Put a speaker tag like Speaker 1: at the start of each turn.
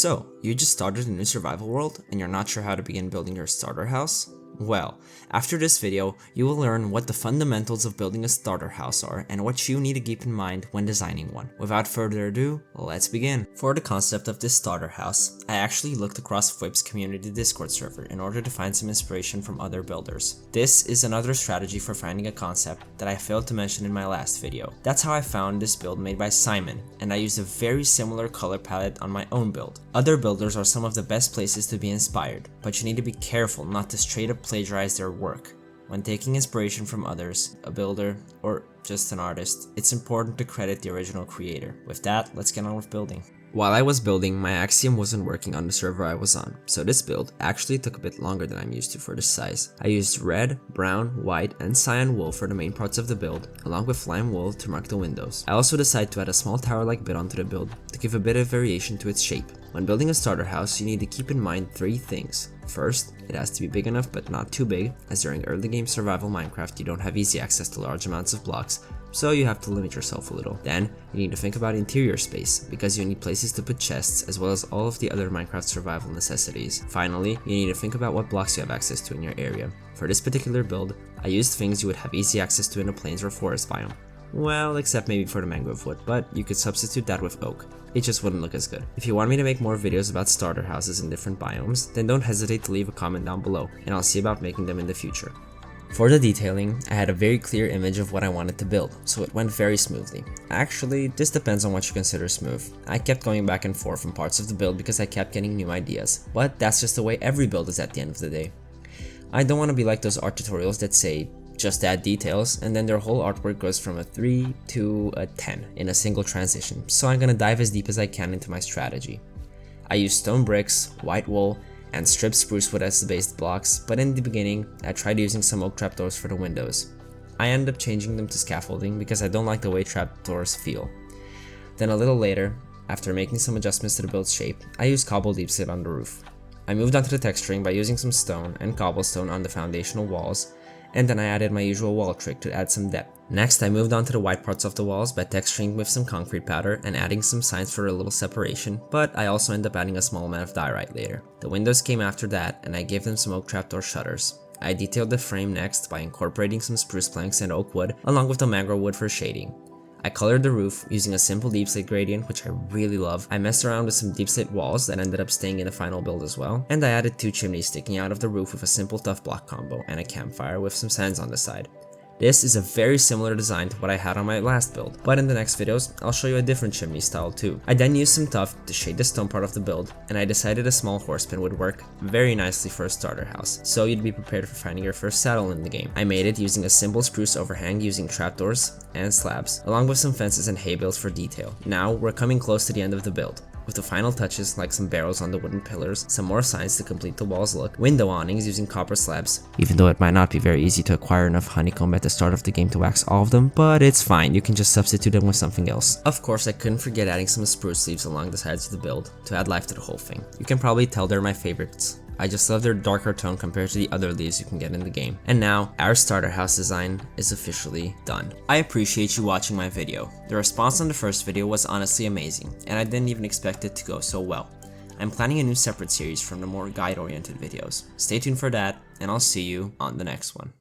Speaker 1: So, you just started a new survival world and you're not sure how to begin building your starter house? Well, after this video, you will learn what the fundamentals of building a starter house are and what you need to keep in mind when designing one. Without further ado, let's begin. For the concept of this starter house, I actually looked across FWIP's community Discord server in order to find some inspiration from other builders. This is another strategy for finding a concept that I failed to mention in my last video. That's how I found this build made by Simon, and I used a very similar color palette on my own build. Other builders are some of the best places to be inspired, but you need to be careful not to straight up plagiarize their work. When taking inspiration from others, a builder, or just an artist, it's important to credit the original creator. With that, let's get on with building. While I was building, my axiom wasn't working on the server I was on, so this build actually took a bit longer than I'm used to for this size. I used red, brown, white, and cyan wool for the main parts of the build, along with lime wool to mark the windows. I also decided to add a small tower-like bit onto the build to give a bit of variation to its shape. When building a starter house, you need to keep in mind 3 things. First, it has to be big enough but not too big, as during early game survival Minecraft you don't have easy access to large amounts of blocks, so you have to limit yourself a little. Then, you need to think about interior space, because you need places to put chests as well as all of the other Minecraft survival necessities. Finally, you need to think about what blocks you have access to in your area. For this particular build, I used things you would have easy access to in a plains or forest biome. Well, except maybe for the mangrove wood, but you could substitute that with oak. It just wouldn't look as good. If you want me to make more videos about starter houses in different biomes, then don't hesitate to leave a comment down below, and I'll see about making them in the future. For the detailing, I had a very clear image of what I wanted to build, so it went very smoothly. Actually, this depends on what you consider smooth. I kept going back and forth from parts of the build because I kept getting new ideas, but that's just the way every build is at the end of the day. I don't want to be like those art tutorials that say, just add details, and then their whole artwork goes from a 3 to a 10 in a single transition, so I'm gonna dive as deep as I can into my strategy. I used stone bricks, white wool, and stripped spruce wood as the base blocks, but in the beginning, I tried using some oak trapdoors for the windows. I ended up changing them to scaffolding because I don't like the way trapdoors feel. Then a little later, after making some adjustments to the build's shape, I used cobble deep slate on the roof. I moved on to the texturing by using some stone and cobblestone on the foundational walls, and then I added my usual wall trick to add some depth. Next, I moved on to the white parts of the walls by texturing with some concrete powder and adding some signs for a little separation, but I also ended up adding a small amount of diorite later. The windows came after that, and I gave them some oak trapdoor shutters. I detailed the frame next by incorporating some spruce planks and oak wood, along with the mangrove wood for shading. I colored the roof using a simple deep slate gradient, which I really love. I messed around with some deep slate walls that ended up staying in the final build as well, and I added 2 chimneys sticking out of the roof with a simple tough block combo and a campfire with some signs on the side. This is a very similar design to what I had on my last build, but in the next videos, I'll show you a different chimney style too. I then used some tuff to shade the stone part of the build, and I decided a small horse pin would work very nicely for a starter house, so you'd be prepared for finding your first saddle in the game. I made it using a simple spruce overhang using trapdoors and slabs, along with some fences and hay bales for detail. Now, we're coming close to the end of the build, with the final touches like some barrels on the wooden pillars, some more signs to complete the wall's look, window awnings using copper slabs, even though it might not be very easy to acquire enough honeycomb at the start of the game to wax all of them, but it's fine, you can just substitute them with something else. Of course, I couldn't forget adding some spruce leaves along the sides of the build to add life to the whole thing. You can probably tell they're my favorites. I just love their darker tone compared to the other leaves you can get in the game. And now, our starter house design is officially done. I appreciate you watching my video. The response on the first video was honestly amazing, and I didn't even expect it to go so well. I'm planning a new separate series from the more guide-oriented videos. Stay tuned for that, and I'll see you on the next one.